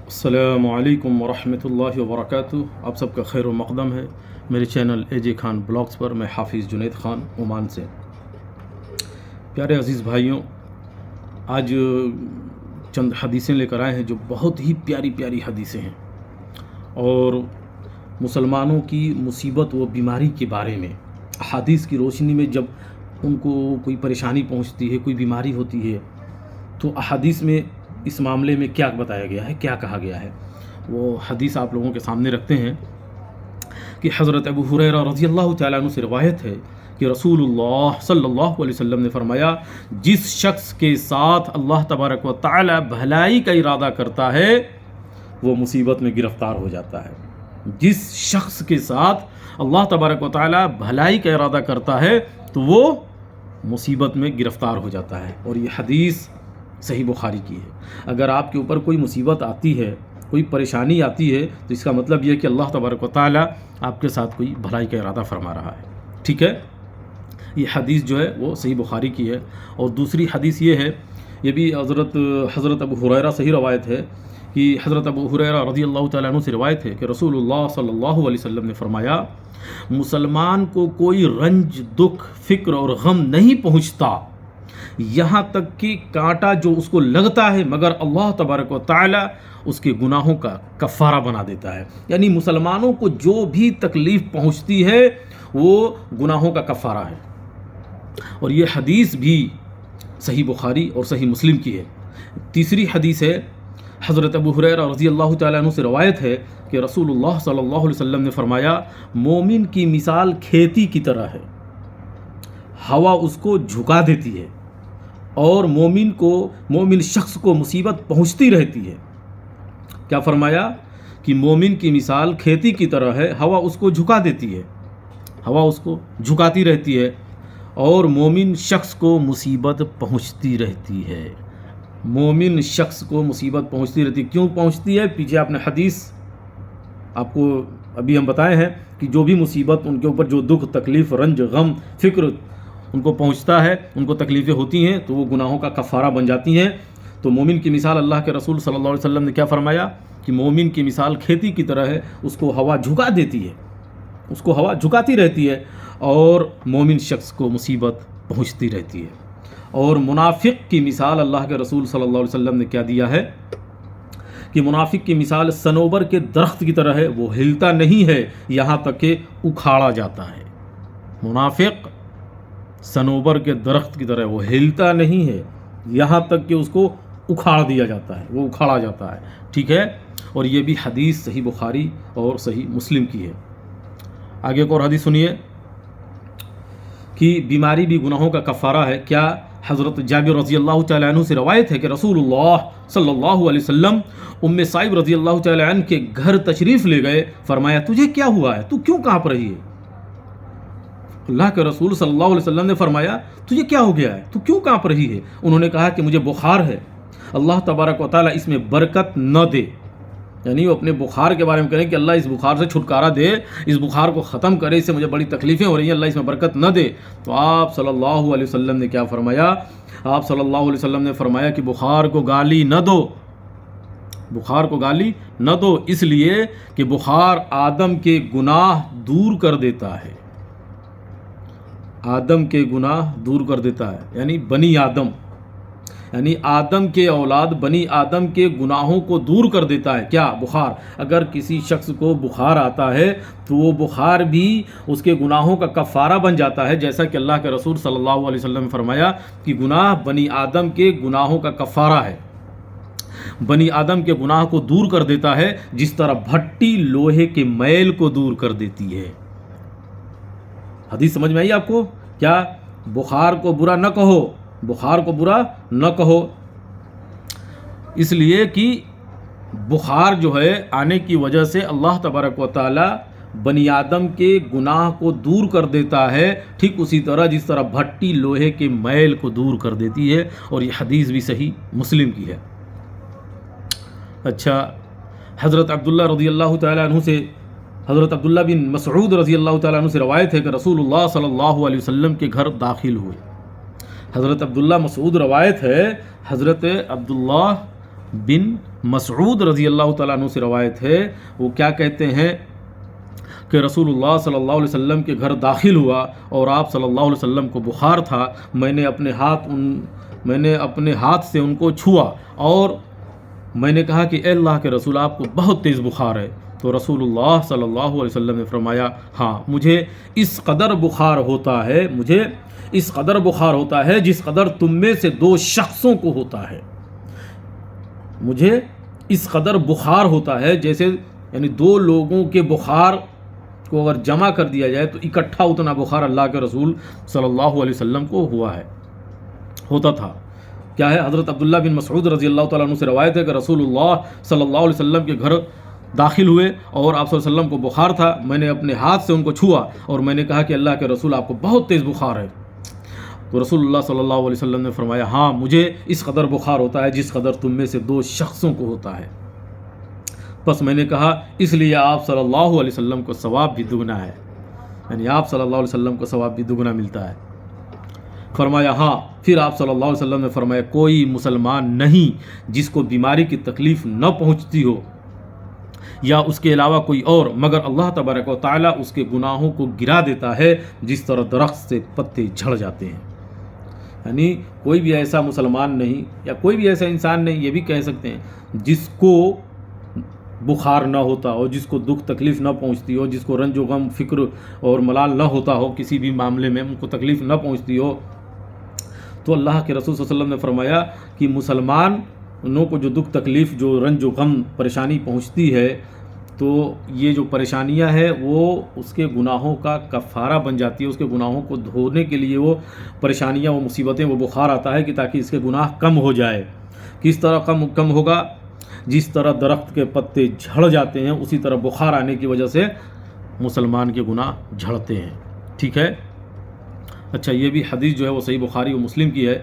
السلام علیکم ورحمۃ اللہ وبرکاتہ۔ آپ سب کا خیر و مقدم ہے میرے چینل اے جے خان بلاگز پر۔ میں حافظ جنید خان عمان سے۔ پیارے عزیز بھائیوں، آج چند حدیثیں لے کر آئے ہیں جو بہت ہی پیاری پیاری حدیثیں ہیں، اور مسلمانوں کی مصیبت و بیماری کے بارے میں احادیث کی روشنی میں جب ان کو کوئی پریشانی پہنچتی ہے، کوئی بیماری ہوتی ہے، تو احادیث میں اس معاملے میں کیا بتایا گیا ہے، کیا کہا گیا ہے، وہ حدیث آپ لوگوں کے سامنے رکھتے ہیں کہ حضرت ابو ہریرہ رضی اللہ تعالیٰ عنہ سے روایت ہے کہ رسول اللہ صلی اللہ علیہ وسلم نے فرمایا، جس شخص کے ساتھ اللہ تبارک و تعالیٰ بھلائی کا ارادہ کرتا ہے وہ مصیبت میں گرفتار ہو جاتا ہے۔ جس شخص کے ساتھ اللہ تبارک و تعالیٰ بھلائی کا ارادہ کرتا ہے تو وہ مصیبت میں گرفتار ہو جاتا ہے۔ اور یہ حدیث صحیح بخاری کی ہے۔ اگر آپ کے اوپر کوئی مصیبت آتی ہے، کوئی پریشانی آتی ہے، تو اس کا مطلب یہ ہے کہ اللہ تبارک و تعالیٰ آپ کے ساتھ کوئی بھلائی کا ارادہ فرما رہا ہے۔ ٹھیک ہے، یہ حدیث جو ہے وہ صحیح بخاری کی ہے۔ اور دوسری حدیث یہ ہے، یہ بھی حضرت ابو ہریرہ سے ہی روایت ہے کہ حضرت ابو ہریرہ رضی اللہ تعالیٰ عنہ سے روایت ہے کہ رسول اللہ صلی اللہ علیہ وسلم نے فرمایا، مسلمان کو کوئی رنج، دکھ، فکر اور غم نہیں پہنچتا یہاں تک کہ کانٹا جو اس کو لگتا ہے، مگر اللہ تبارک و تعالی اس کے گناہوں کا کفارہ بنا دیتا ہے۔ یعنی مسلمانوں کو جو بھی تکلیف پہنچتی ہے وہ گناہوں کا کفارہ ہے۔ اور یہ حدیث بھی صحیح بخاری اور صحیح مسلم کی ہے۔ تیسری حدیث ہے، حضرت ابو ہریرہ رضی اللہ تعالیٰ عنہ سے روایت ہے کہ رسول اللہ صلی اللہ علیہ وسلم نے فرمایا، مومن کی مثال کھیتی کی طرح ہے، ہوا اس کو جھکا دیتی ہے اور مومن شخص کو مصیبت پہنچتی رہتی ہے۔ کیا فرمایا کہ مومن کی مثال کھیتی کی طرح ہے، ہوا اس کو جھکا دیتی ہے، ہوا اس کو جھکاتی رہتی ہے اور مومن شخص کو مصیبت پہنچتی رہتی ہے۔ مومن شخص کو مصیبت پہنچتی رہتی ہے۔ کیوں پہنچتی ہے؟ پیچھے آپ نے حدیث آپ کو ابھی ہم بتائے ہیں کہ جو بھی مصیبت ان کے اوپر، جو دکھ، تکلیف، رنج، غم، فکر ان کو پہنچتا ہے، ان کو تکلیفیں ہوتی ہیں، تو وہ گناہوں کا کفارہ بن جاتی ہیں۔ تو مومن کی مثال اللہ کے رسول صلی اللہ علیہ وسلم نے کیا فرمایا کہ مومن کی مثال کھیتی کی طرح ہے، اس کو ہوا جھکا دیتی ہے، اس کو ہوا جھکاتی رہتی ہے اور مومن شخص کو مصیبت پہنچتی رہتی ہے۔ اور منافق کی مثال اللہ کے رسول صلی اللہ علیہ وسلم نے کیا دیا ہے کہ منافق کی مثال صنوبر کے درخت کی طرح ہے، وہ ہلتا نہیں ہے یہاں تک کہ اکھاڑا جاتا ہے۔ منافق صنوبر کے درخت کی طرح، وہ ہلتا نہیں ہے یہاں تک کہ اس کو اکھاڑ دیا جاتا ہے، وہ اکھاڑا جاتا ہے۔ ٹھیک ہے، اور یہ بھی حدیث صحیح بخاری اور صحیح مسلم کی ہے۔ آگے ایک اور حدیث سنیے کہ بیماری بھی گناہوں کا کفارہ ہے۔ کیا؟ حضرت جابر رضی اللہ تعالیٰ عنہ سے روایت ہے کہ رسول اللہ صلی اللہ علیہ وسلم ام سائب رضی اللہ تعالیٰ عنہ کے گھر تشریف لے گئے۔ فرمایا، تجھے کیا ہوا ہے؟ تو کیوں کانپ رہی ہے؟ اللہ کے رسول صلی اللہ علیہ وسلم نے فرمایا، تجھے کیا ہو گیا ہے؟ تو کیوں کانپ رہی ہے؟ انہوں نے کہا کہ مجھے بخار ہے، اللہ تبارک و تعالیٰ اس میں برکت نہ دے۔ یعنی وہ اپنے بخار کے بارے میں کہیں کہ اللہ اس بخار سے چھٹکارا دے، اس بخار کو ختم کرے، اس سے مجھے بڑی تکلیفیں ہو رہی ہیں، اللہ اس میں برکت نہ دے۔ تو آپ صلی اللہ علیہ وسلم نے کیا فرمایا؟ آپ صلی اللہ علیہ وسلم نے فرمایا کہ بخار کو گالی نہ دو، بخار کو گالی نہ دو، اس لیے کہ بخار آدم کے گناہ دور کر دیتا ہے، آدم کے گناہ دور کر دیتا ہے۔ یعنی بنی آدم، یعنی آدم کے اولاد بنی آدم کے گناہوں کو دور کر دیتا ہے۔ کیا؟ بخار۔ اگر کسی شخص کو بخار آتا ہے تو وہ بخار بھی اس کے گناہوں کا کفارہ بن جاتا ہے، جیسا کہ اللہ کے رسول صلی اللہ علیہ وسلم نے فرمایا کہ گناہ بنی آدم کے گناہوں کا کفارہ ہے، بنی آدم کے گناہ کو دور کر دیتا ہے، جس طرح بھٹی لوہے کے میل کو دور کر دیتی ہے۔ حدیث سمجھ میں آئی آپ کو؟ کیا؟ بخار کو برا نہ کہو، بخار کو برا نہ کہو، اس لیے کہ بخار جو ہے آنے کی وجہ سے اللہ تبارک و تعالی بنی آدم کے گناہ کو دور کر دیتا ہے، ٹھیک اسی طرح جس طرح بھٹی لوہے کے میل کو دور کر دیتی ہے۔ اور یہ حدیث بھی صحیح مسلم کی ہے۔ اچھا، حضرت عبداللہ رضی اللہ تعالیٰ عنہ سے، حضرت عبداللہ بن مسعود رضی اللہ تعالیٰ عنہ سے روایت ہے کہ رسول اللہ صلی اللہ علیہ وسلم کے گھر داخل ہوئے۔ حضرت عبداللہ مسعود روایت ہے، حضرت عبداللہ بن مسعود رضی اللہ تعالیٰ عنہ سے روایت ہے، وہ کیا کہتے ہیں کہ رسول اللہ صلی اللہ علیہ وسلم کے گھر داخل ہوا اور آپ صلی اللہ علیہ وسلم کو بخار تھا، میں نے اپنے ہاتھ سے ان کو چھوا اور میں نے کہا کہ اے اللہ کے رسول، آپ کو بہت تیز بخار ہے۔ تو رسول اللہ صلی اللہ علیہ وسلم نے فرمایا، ہاں مجھے اس قدر بخار ہوتا ہے جس قدر تم میں سے 2 شخصوں کو ہوتا ہے۔ مجھے اس قدر بخار ہوتا ہے جیسے یعنی 2 لوگوں کے بخار کو اگر جمع کر دیا جائے تو اکٹھا اتنا بخار اللہ کے رسول صلی اللہ علیہ وسلم کو ہوتا تھا۔ کیا ہے؟ حضرت عبداللہ بن مسعود رضی اللہ تعالیٰ عنہ سے روایت ہے کہ رسول اللہ صلی اللہ علیہ وسلم کے گھر داخل ہوئے اور آپ صلی اللہ علیہ وسلم کو بخار تھا، میں نے اپنے ہاتھ سے ان کو چھوا اور میں نے کہا کہ اللہ کے رسول، آپ کو بہت تیز بخار ہے۔ تو رسول اللہ صلی اللہ علیہ وسلم نے فرمایا، ہاں مجھے اس قدر بخار ہوتا ہے جس قدر تم میں سے 2 شخصوں کو ہوتا ہے۔ بس میں نے کہا اس لیے آپ صلی اللہ علیہ وسلم کو ثواب بھی دگنا ہے، یعنی آپ صلی اللہ علیہ وسلم کو ثواب بھی دگنا ملتا ہے۔ فرمایا ہاں، پھر آپ صلی اللہ علیہ وسلم نے فرمایا، کوئی مسلمان نہیں جس کو بیماری کی تکلیف نہ پہنچتی ہو یا اس کے علاوہ کوئی اور، مگر اللہ تبارک و تعالیٰ اس کے گناہوں کو گرا دیتا ہے جس طرح درخت سے پتے جھڑ جاتے ہیں۔ یعنی کوئی بھی ایسا مسلمان نہیں یا کوئی بھی ایسا انسان نہیں، یہ بھی کہہ سکتے ہیں، جس کو بخار نہ ہوتا ہو، جس کو دکھ تکلیف نہ پہنچتی ہو، جس کو رنج و غم فکر اور ملال نہ ہوتا ہو، کسی بھی معاملے میں ان کو تکلیف نہ پہنچتی ہو، تو اللہ کے رسول صلی اللہ علیہ وسلم نے فرمایا کہ مسلمانوں کو جو دکھ تکلیف، جو رنج و غم پریشانی پہنچتی ہے، تو یہ جو پریشانیاں ہیں وہ اس کے گناہوں کا کفارہ بن جاتی ہے، اس کے گناہوں کو دھونے کے لیے وہ پریشانیاں، وہ مصیبتیں، وہ بخار آتا ہے کہ تاکہ اس کے گناہ کم ہو جائے۔ کس طرح کم ہوگا؟ جس طرح درخت کے پتے جھڑ جاتے ہیں اسی طرح بخار آنے کی وجہ سے مسلمان کے گناہ جھڑتے ہیں۔ ٹھیک ہے؟ اچھا، یہ بھی حدیث جو ہے وہ صحیح بخاری و مسلم کی ہے۔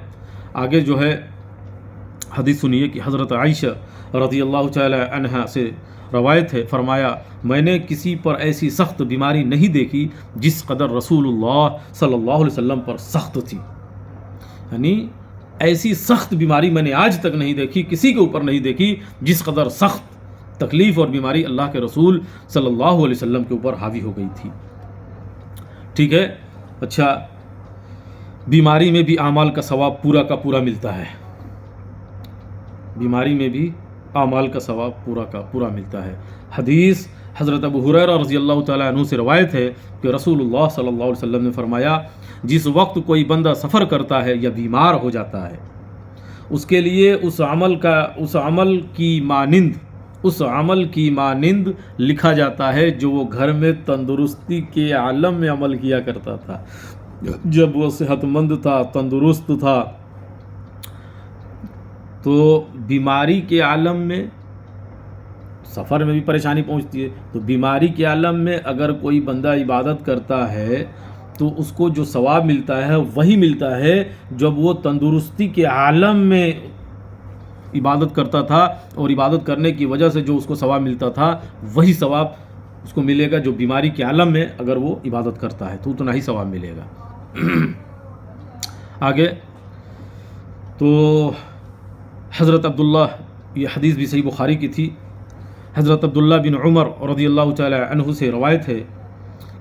آگے جو ہے حدیث سنیے کہ حضرت عائشہ رضی اللہ تعالی عنہا سے روایت ہے، فرمایا، میں نے کسی پر ایسی سخت بیماری نہیں دیکھی جس قدر رسول اللہ صلی اللہ علیہ وسلم پر سخت تھی۔ یعنی ایسی سخت بیماری میں نے آج تک نہیں دیکھی، کسی کے اوپر نہیں دیکھی جس قدر سخت تکلیف اور بیماری اللہ کے رسول صلی اللہ علیہ وسلم کے اوپر حاوی ہو گئی تھی۔ ٹھیک ہے؟ اچھا، بیماری میں بھی اعمال کا ثواب پورا کا پورا ملتا ہے، بیماری میں بھی اعمال کا ثواب پورا کا پورا ملتا ہے۔ حدیث حضرت ابو ہریرہ رضی اللہ تعالیٰ عنہ سے روایت ہے کہ رسول اللہ صلی اللہ علیہ وسلم نے فرمایا، جس وقت کوئی بندہ سفر کرتا ہے یا بیمار ہو جاتا ہے، اس کے لیے اس عمل کی مانند لکھا جاتا ہے جو وہ گھر میں تندرستی کے عالم میں عمل کیا کرتا تھا، جب وہ صحت مند تھا، تندرست تھا۔ تو بیماری کے عالم میں، سفر میں بھی پریشانی پہنچتی ہے، تو بیماری کے عالم میں اگر کوئی بندہ عبادت کرتا ہے تو اس کو جو ثواب ملتا ہے وہی ملتا ہے جب وہ تندرستی کے عالم میں عبادت کرتا تھا، اور عبادت کرنے کی وجہ سے جو اس کو ثواب ملتا تھا وہی ثواب اس کو ملے گا جو بیماری کے عالم میں اگر وہ عبادت کرتا ہے تو اتنا ہی ثواب ملے گا۔ آگے تو حضرت عبداللہ، یہ حدیث بھی صحیح بخاری کی تھی، حضرت عبداللہ بن عمر رضی اللہ تعالی عنہ سے روایت ہے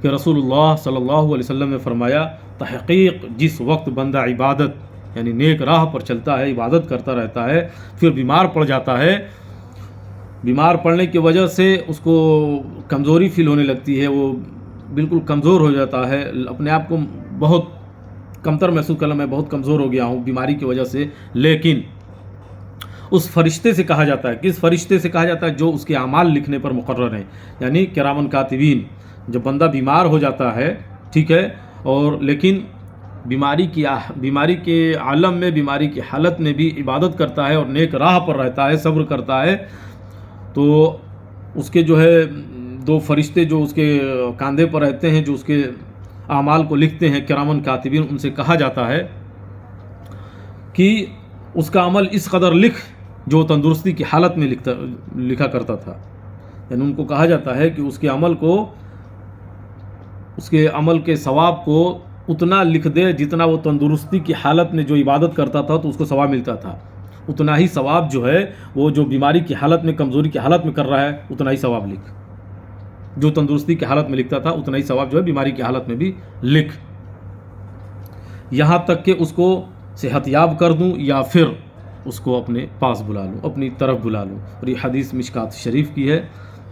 کہ رسول اللہ صلی اللہ علیہ وسلم نے فرمایا، تحقیق جس وقت بندہ عبادت یعنی نیک راہ پر چلتا ہے، عبادت کرتا رہتا ہے، پھر بیمار پڑ جاتا ہے، بیمار پڑنے کی وجہ سے اس کو کمزوری فیل ہونے لگتی ہے، وہ بالکل کمزور ہو جاتا ہے، اپنے آپ کو بہت کمتر محسوس کرنا، میں بہت کمزور ہو گیا ہوں بیماری کی وجہ سے، لیکن اس فرشتے سے کہا جاتا ہے، کس فرشتے سے کہا جاتا ہے؟ جو اس کے اعمال لکھنے پر مقرر ہیں، یعنی کرامن کاتبین۔ جب بندہ بیمار ہو جاتا ہے، ٹھیک ہے، اور لیکن بیماری کے عالم میں، بیماری کی حالت میں بھی عبادت کرتا ہے اور نیک راہ پر رہتا ہے، صبر کرتا ہے، تو اس کے جو ہے 2 فرشتے جو اس کے کاندھے پر رہتے ہیں، جو اس کے اعمال کو لکھتے ہیں، کرامن کاتبین، ان سے کہا جاتا ہے کہ اس کا عمل اس قدر لکھ جو تندرستی کی حالت میں لکھا کرتا تھا، یعنی ان کو کہا جاتا ہے کہ اس کے عمل کے ثواب کو اتنا لکھ دے جتنا وہ تندرستی کی حالت میں جو عبادت کرتا تھا تو اس کو ثواب ملتا تھا، اتنا ہی ثواب جو ہے وہ جو بیماری کی حالت میں کمزوری کی حالت میں کر رہا ہے اتنا ہی ثواب لکھ، جو تندرستی کی حالت میں لکھتا تھا اتنا ہی ثواب جو ہے بیماری کی حالت میں بھی لکھ، یہاں تک کہ اس کو صحت یاب کر دوں یا پھر اس کو اپنے پاس بلا لوں، اپنی طرف بلا لوں۔ اور یہ حدیث مشکات شریف کی ہے۔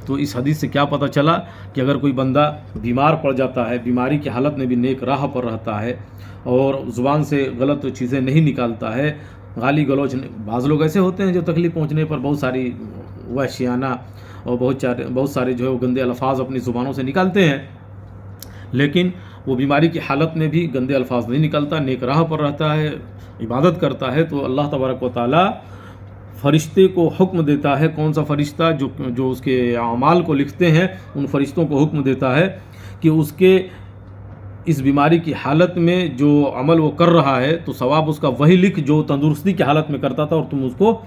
تو اس حدیث سے کیا پتہ چلا کہ اگر کوئی بندہ بیمار پڑ جاتا ہے، بیماری کی حالت میں بھی نیک راہ پر رہتا ہے اور زبان سے غلط چیزیں نہیں نکالتا ہے، گالی گلوچ، بعض لوگ ایسے ہوتے ہیں جو تکلیف پہنچنے پر بہت ساری وحشیانہ اور بہت سارے جو ہے وہ گندے الفاظ اپنی زبانوں سے نکالتے ہیں، لیکن وہ بیماری کی حالت میں بھی گندے الفاظ نہیں نکالتا، نیک راہ پر رہتا ہے، عبادت کرتا ہے، تو اللہ تبارک و تعالیٰ فرشتے کو حکم دیتا ہے، کون سا فرشتہ جو اس کے اعمال کو لکھتے ہیں، ان فرشتوں کو حکم دیتا ہے کہ اس کے اس بیماری کی حالت میں جو عمل وہ کر رہا ہے تو ثواب اس کا وہی لکھ جو تندرستی کی حالت میں کرتا تھا، اور تم اس کو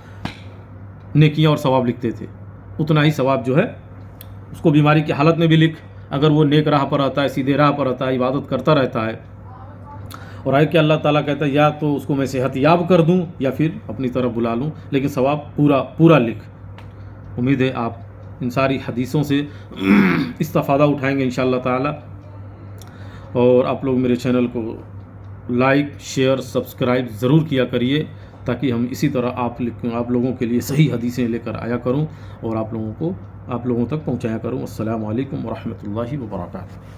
نیکیاں اور ثواب لکھتے تھے، اتنا ہی ثواب جو ہے اس کو بیماری کی حالت میں بھی لکھ، اگر وہ نیک راہ پر رہتا ہے، سیدھے راہ پر رہتا ہے، عبادت کرتا رہتا ہے۔ اور ہے کہ اللہ تعالیٰ کہتا ہے یا تو اس کو میں صحت یاب کر دوں یا پھر اپنی طرف بلا لوں، لیکن ثواب پورا لکھ۔ امید ہے آپ ان ساری حدیثوں سے استفادہ اٹھائیں گے انشاءاللہ تعالیٰ، اور آپ لوگ میرے چینل کو لائک، شیئر، سبسکرائب ضرور کیا کریے، تاکہ ہم اسی طرح آپ لوگوں کے لیے صحیح حدیثیں لے کر آیا کروں اور آپ لوگوں تک پہنچایا کروں۔ السلام علیکم ورحمۃ اللہ وبرکاتہ۔